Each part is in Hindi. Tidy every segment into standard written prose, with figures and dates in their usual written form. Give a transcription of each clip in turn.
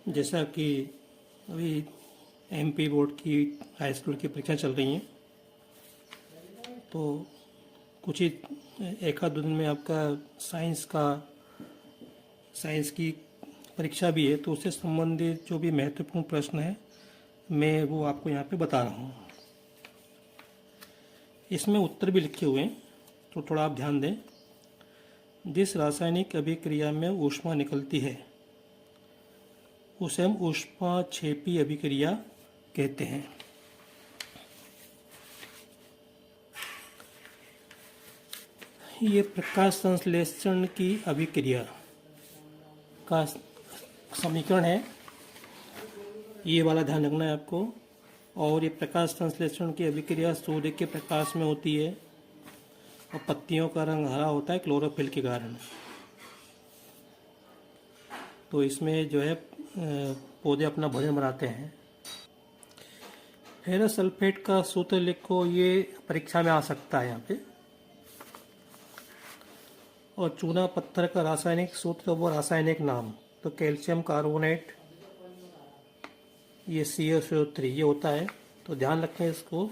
जैसा कि अभी एमपी बोर्ड की हाई स्कूल की परीक्षा चल रही हैं, तो कुछ ही एक आध दो दिन में आपका साइंस की परीक्षा भी है। तो उससे संबंधित जो भी महत्वपूर्ण प्रश्न है मैं वो आपको यहाँ पे बता रहा हूँ। इसमें उत्तर भी लिखे हुए हैं, तो थोड़ा आप ध्यान दें। जिस रासायनिक अभिक्रिया में ऊष्मा निकलती है उसे हम ऊष्माक्षेपी अभिक्रिया कहते हैं। ये प्रकाश संश्लेषण की अभिक्रिया का समीकरण है, ये वाला ध्यान रखना है आपको। और ये प्रकाश संश्लेषण की अभिक्रिया सूर्य के प्रकाश में होती है और पत्तियों का रंग हरा होता है क्लोरोफिल के कारण। तो इसमें जो है पौधे अपना भोजन बनाते हैं। फेरस सल्फेट का सूत्र लिखो, ये परीक्षा में आ सकता है यहाँ पे। और चूना पत्थर का रासायनिक सूत्र वो रासायनिक नाम, तो कैल्शियम कार्बोनेट, ये CaSO3 ये होता है। तो ध्यान रखें इसको।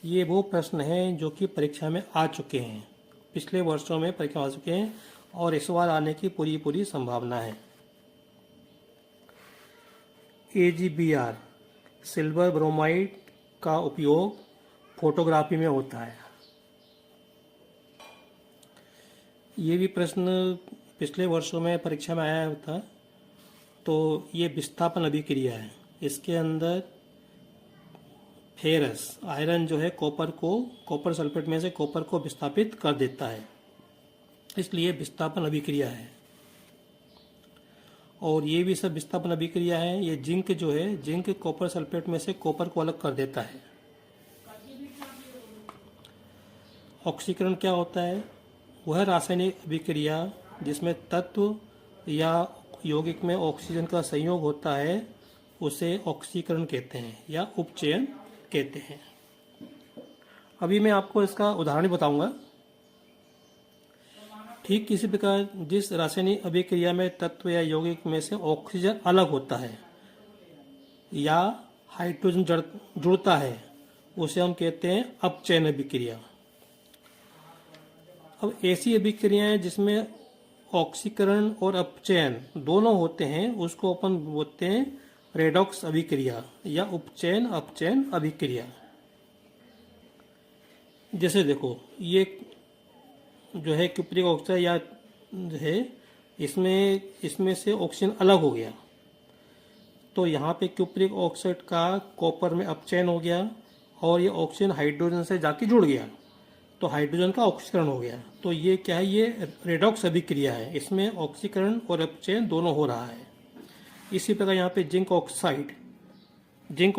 ये वो प्रश्न हैं जो कि परीक्षा में आ चुके हैं, पिछले वर्षों में परीक्षा आ चुके हैं और इस बार आने की पूरी संभावना है। AgBr सिल्वर ब्रोमाइड का उपयोग फोटोग्राफी में होता है। ये भी प्रश्न पिछले वर्षों में परीक्षा में आया था। तो ये विस्थापन अभिक्रिया है। इसके अंदर फेरस आयरन जो है कॉपर सल्फेट में से कॉपर को विस्थापित कर देता है, इसलिए विस्थापन अभिक्रिया है। और ये भी सब विस्थापन अभिक्रिया है। ये जिंक जो है, जिंक कॉपर सल्फेट में से कॉपर को अलग कर देता है। ऑक्सीकरण क्या होता है? वह रासायनिक अभिक्रिया जिसमें तत्व या यौगिक में ऑक्सीजन का संयोग होता है उसे ऑक्सीकरण कहते हैं या उपचयन कहते हैं। अभी मैं आपको इसका उदाहरण बताऊंगा। ठीक किसी प्रकार जिस रासायनिक अभिक्रिया में तत्व या यौगिक में से ऑक्सीजन अलग होता है या हाइड्रोजन जुड़ता है उसे हम कहते हैं अपचयन अभिक्रिया। अब ऐसी अभिक्रियाएं जिसमें ऑक्सीकरण और अपचयन दोनों होते हैं उसको अपन बोलते हैं रेडॉक्स अभिक्रिया या उपचयन अपचयन अभिक्रिया। जैसे देखो, ये जो है क्यूप्रिक ऑक्साइड या जो है इसमें से ऑक्सीजन अलग हो गया, तो यहाँ पे क्यूप्रिक ऑक्साइड का कॉपर में अपचयन हो गया और ये ऑक्सीजन हाइड्रोजन से जाके जुड़ गया, तो हाइड्रोजन का ऑक्सीकरण हो गया। तो ये क्या है? ये रेडॉक्स अभिक्रिया है। इसमें ऑक्सीकरण और अपचयन दोनों हो रहा है। इसी प्रकार यहाँ पे जिंक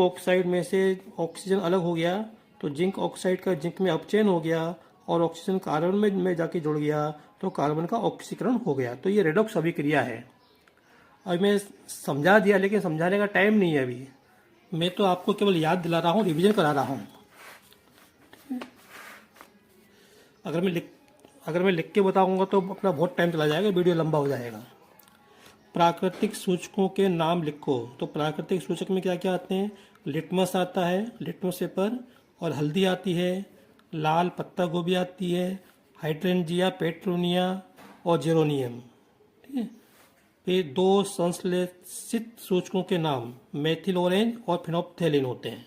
ऑक्साइड में से ऑक्सीजन अलग हो गया, तो जिंक ऑक्साइड का जिंक में अपचयन हो गया और ऑक्सीजन कार्बन में जाके जुड़ गया, तो कार्बन का ऑक्सीकरण हो गया। तो ये रेडॉक्स अभिक्रिया है। अब मैं समझा दिया, लेकिन समझाने का टाइम नहीं है अभी। मैं तो आपको केवल याद दिला रहा हूँ, रिवीजन करा रहा हूँ। अगर मैं लिख के बताऊंगा तो अपना बहुत टाइम चला जाएगा, वीडियो लंबा हो जाएगा। प्राकृतिक सूचकों के नाम लिखो। तो प्राकृतिक सूचक में क्या क्या आते हैं? लिटमस आता है, लिटमस पेपर, और हल्दी आती है, लाल पत्ता गोभी आती है, हाइड्रेंजिया, पेट्रोनिया और जेरोनियम। ठीक है। फिर दो संश्लेषित सूचकों के नाम मेथिल ऑरेंज और फिनोप्थेलिन होते हैं।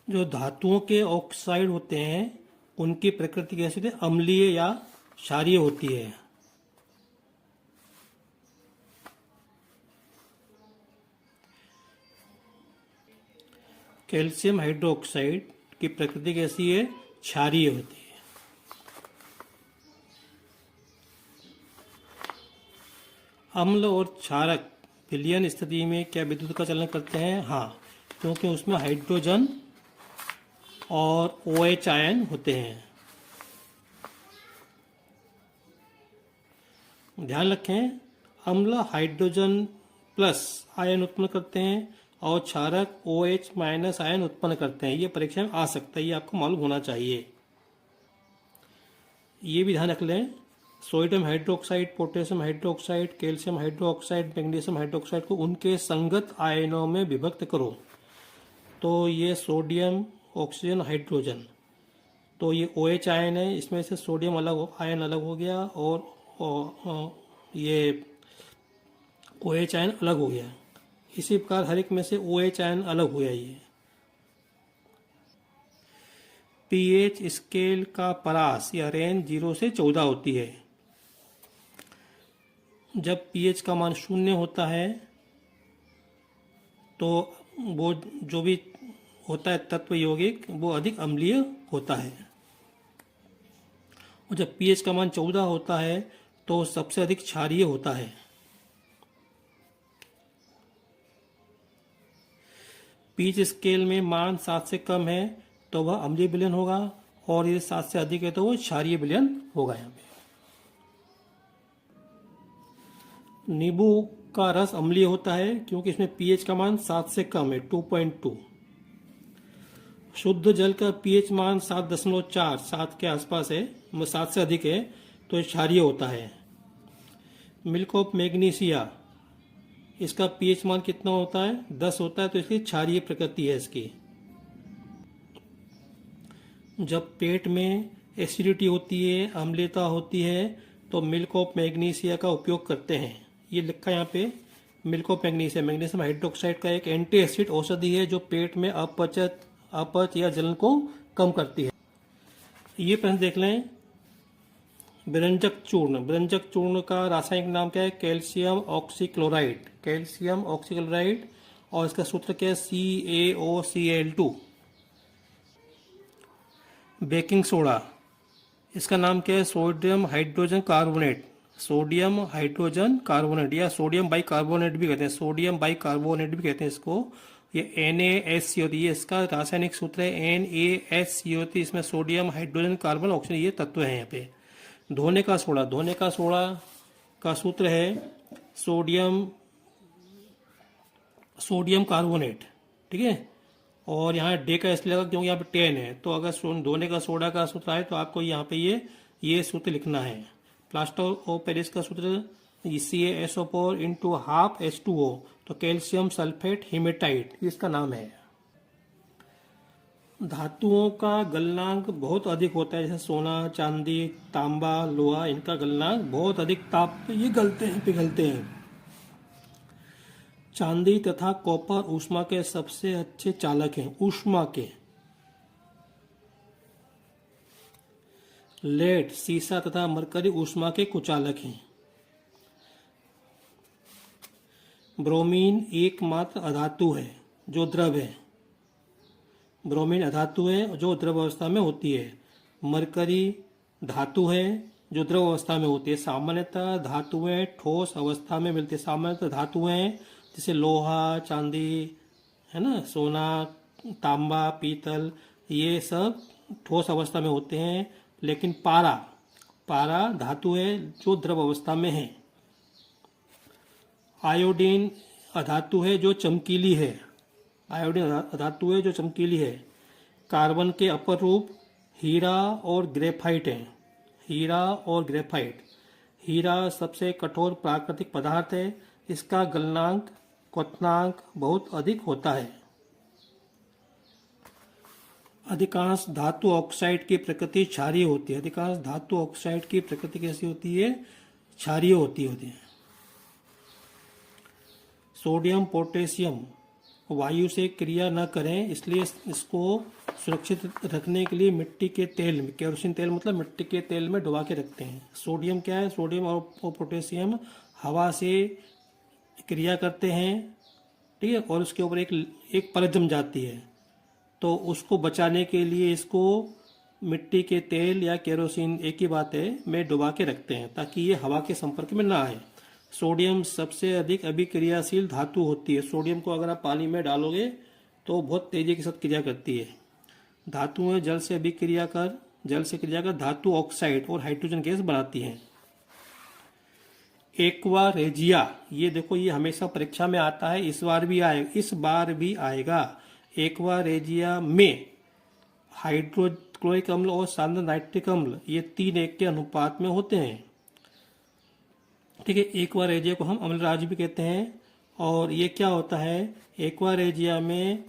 जो धातुओं के ऑक्साइड होते हैं उनकी प्रकृति कैसी होती है? अम्लीय या क्षारीय होती है। कैल्शियम हाइड्रोक्साइड की प्रकृति कैसी है? क्षारीय होती है। अम्ल और क्षारक विलयन स्थिति में क्या विद्युत का चलन करते हैं? हाँ, क्योंकि उसमें हाइड्रोजन और OH आयन होते हैं। ध्यान रखें, अम्ल हाइड्रोजन प्लस आयन उत्पन्न करते हैं और क्षारक OH माइनस आयन उत्पन्न करते हैं। ये परीक्षा में आ सकता है, ये आपको मालूम होना चाहिए। ये भी ध्यान रख लें, sodium hydroxide, potassium hydroxide, calcium hydroxide, magnesium hydroxide को उनके संगत आयनों में विभक्त करो। तो ये सोडियम, ऑक्सीजन, हाइड्रोजन, तो ये OH आयन है, इसमें से सोडियम आयन अलग हो गया और ये OH आयन अलग हो गया। इसी प्रकार हर एक में से OH आयन अलग हो गया। ये pH स्केल का परास या रेंज 0 से 14 होती है। जब pH का मान 0 होता है तो वो जो भी होता है तत्व यौगिक वो अधिक अम्लीय होता है, और जब pH का मान 14 होता है तो सबसे अधिक क्षारीय होता है। pH स्केल में मान 7 से कम है तो वह अम्लीय विलयन होगा, और ये 7 से अधिक है तो वो क्षारीय विलयन होगा। यहाँ पे नींबू का रस अम्लीय होता है क्योंकि इसमें pH का मान 7 से कम है, 2.2। शुद्ध जल का pH मान 7.4, 7 के आसपास है, 7 से अधिक है तो ये क्षारीय होता है। मिल्क ऑफ मैग्नीशिया, इसका pH मान कितना होता है? 10 होता है, तो इसकी क्षारीय प्रकृति है इसकी। जब पेट में एसिडिटी होती है, अम्लता होती है, तो मिल्क ऑफ मैग्नीशिया का उपयोग करते हैं। ये लिखा है यहाँ पे, milk of magnesia, magnesium hydroxide का एक एंटी एसिड औषधि है जो पेट में अपच या जलन को कम करती है। ये प्रश्न देख लें, व्यंजक चूर्ण, व्यंजक चूर्ण का रासायनिक नाम क्या है? कैल्शियम ऑक्सीक्लोराइड, कैल्शियम ऑक्सीक्लोराइड, और इसका सूत्र क्या है? CaOCl2। बेकिंग सोडा, इसका नाम क्या है? Sodium hydrogen carbonate, sodium hydrogen carbonate या सोडियम बाइकार्बोनेट भी कहते हैं, सोडियम बाइकार्बोनेट भी कहते हैं इसको। ये NaSCO3, ये इसका रासायनिक सूत्र है NaSCO3। इसमें सोडियम हाइड्रोजन कार्बन ऑक्सीजन ये तत्व है यहाँ पे। धोने का सोडा, धोने का सोडा का सूत्र है सोडियम कार्बोनेट, ठीक है। और यहाँ डे का इसलिए लगा क्योंकि यहाँ पे 10 है, तो अगर धोने का सोडा का सूत्र आए तो आपको यहाँ पे ये सूत्र लिखना है। प्लास्टर ऑफ पेरिस का सूत्र CaSO4 इंटू हाफ H2O, तो कैल्शियम सल्फेट हेमेटाइट इसका नाम है। धातुओं का गलनांक बहुत अधिक होता है, जैसे सोना, चांदी, तांबा, लोहा, इनका गलनांक बहुत अधिक ताप पे ये पिघलते हैं। चांदी तथा कॉपर ऊष्मा के सबसे अच्छे चालक हैं, ऊष्मा के। लेड, सीसा तथा मरकरी ऊष्मा के कुचालक हैं। ब्रोमीन एकमात्र अधातु है जो द्रव है, ब्रोमीन अधातु है जो द्रव अवस्था में होती है। मरकरी धातु है जो द्रव अवस्था में होती है। सामान्यतः धातुएं ठोस अवस्था में मिलती है। सामान्यतः धातुएं जैसे लोहा, चांदी, है ना, सोना, तांबा, पीतल, ये सब ठोस अवस्था में होते हैं। लेकिन पारा धातु है जो द्रव अवस्था में है। आयोडीन अधातु है जो चमकीली है, आयोडीन अधातु है जो चमकीली है। कार्बन के अपर रूप हीरा और ग्रेफाइट हैं, हीरा और ग्रेफाइट। हीरा सबसे कठोर प्राकृतिक पदार्थ है, इसका गलनांक, क्वथनांक बहुत अधिक होता है। अधिकांश धातु ऑक्साइड की प्रकृति क्षारीय होती है, अधिकांश धातु ऑक्साइड की प्रकृति कैसी होती है? क्षारीय होती है। सोडियम पोटेशियम वायु से क्रिया न करें, इसलिए इसको सुरक्षित रखने के लिए मिट्टी के तेल में, केरोसिन तेल मतलब मिट्टी के तेल में डुबा के रखते हैं। सोडियम क्या है? सोडियम और पोटेशियम हवा से क्रिया करते हैं, ठीक है, और उसके ऊपर एक परत जम जाती है, तो उसको बचाने के लिए इसको मिट्टी के तेल या केरोसिन, एक ही बात है, में डुबा के रखते हैं ताकि ये हवा के संपर्क में ना आए। सोडियम सबसे अधिक अभिक्रियाशील धातु होती है। सोडियम को अगर आप पानी में डालोगे तो बहुत तेजी के साथ क्रिया करती है। धातुएं जल से क्रिया कर धातु ऑक्साइड और हाइड्रोजन गैस बनाती हैं। एक्वा रेजिया, ये देखो, ये हमेशा परीक्षा में आता है, इस बार भी आएगा। एक्वा रेजिया में हाइड्रोक्लोरिक अम्ल और सांद्र नाइट्रिक अम्ल ये 3:1 के अनुपात में होते हैं। ठीक है। एक्वारेजिया को हम अम्लराज भी कहते हैं। और ये क्या होता है, एक्वारेजिया में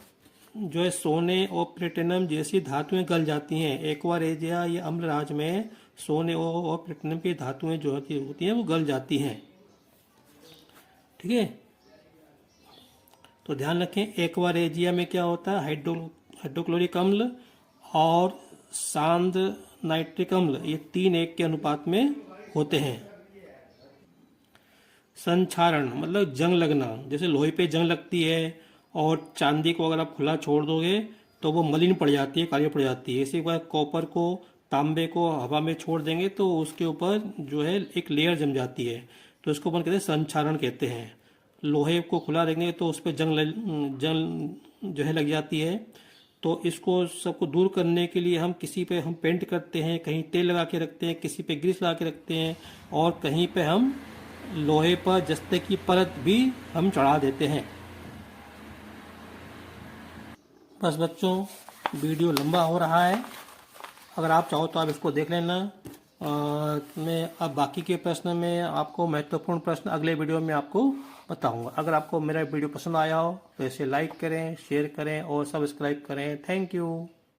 जो है सोने और प्लेटिनम जैसी धातुएं गल जाती हैं। एक्वारेजिया या अम्लराज में सोने और प्लेटिनम की धातुएं जो होती हैं वो गल जाती हैं। ठीक है, तो ध्यान रखें एक्वारेजिया में क्या होता है, हाइड्रोक्लोरिक अम्ल और सांद्र नाइट्रिक अम्ल ये 3:1 के अनुपात में होते हैं। संक्षारण मतलब जंग लगना, जैसे लोहे पे जंग लगती है और चांदी को अगर आप खुला छोड़ दोगे तो वो मलिन पड़ जाती है, काली पड़ जाती है। इसी बार कॉपर को, तांबे को हवा में छोड़ देंगे तो उसके ऊपर जो है एक लेयर जम जाती है, तो इसको अपन कहते हैं संक्षारण कहते हैं। लोहे को खुला देंगे तो उस पर जंग जो है लग जाती है। तो इसको सबको दूर करने के लिए हम किसी पे हम पेंट करते हैं, कहीं तेल लगा के रखते हैं, किसी पे ग्रीस लगा के रखते हैं, और कहीं पे हम लोहे पर जस्ते की परत भी हम चढ़ा देते हैं। बस बच्चों, वीडियो लंबा हो रहा है, अगर आप चाहो तो आप इसको देख लेना। मैं अब बाकी के प्रश्न में आपको महत्वपूर्ण प्रश्न अगले वीडियो में आपको बताऊंगा। अगर आपको मेरा वीडियो पसंद आया हो तो इसे लाइक करें, शेयर करें और सब्सक्राइब करें। Thank you.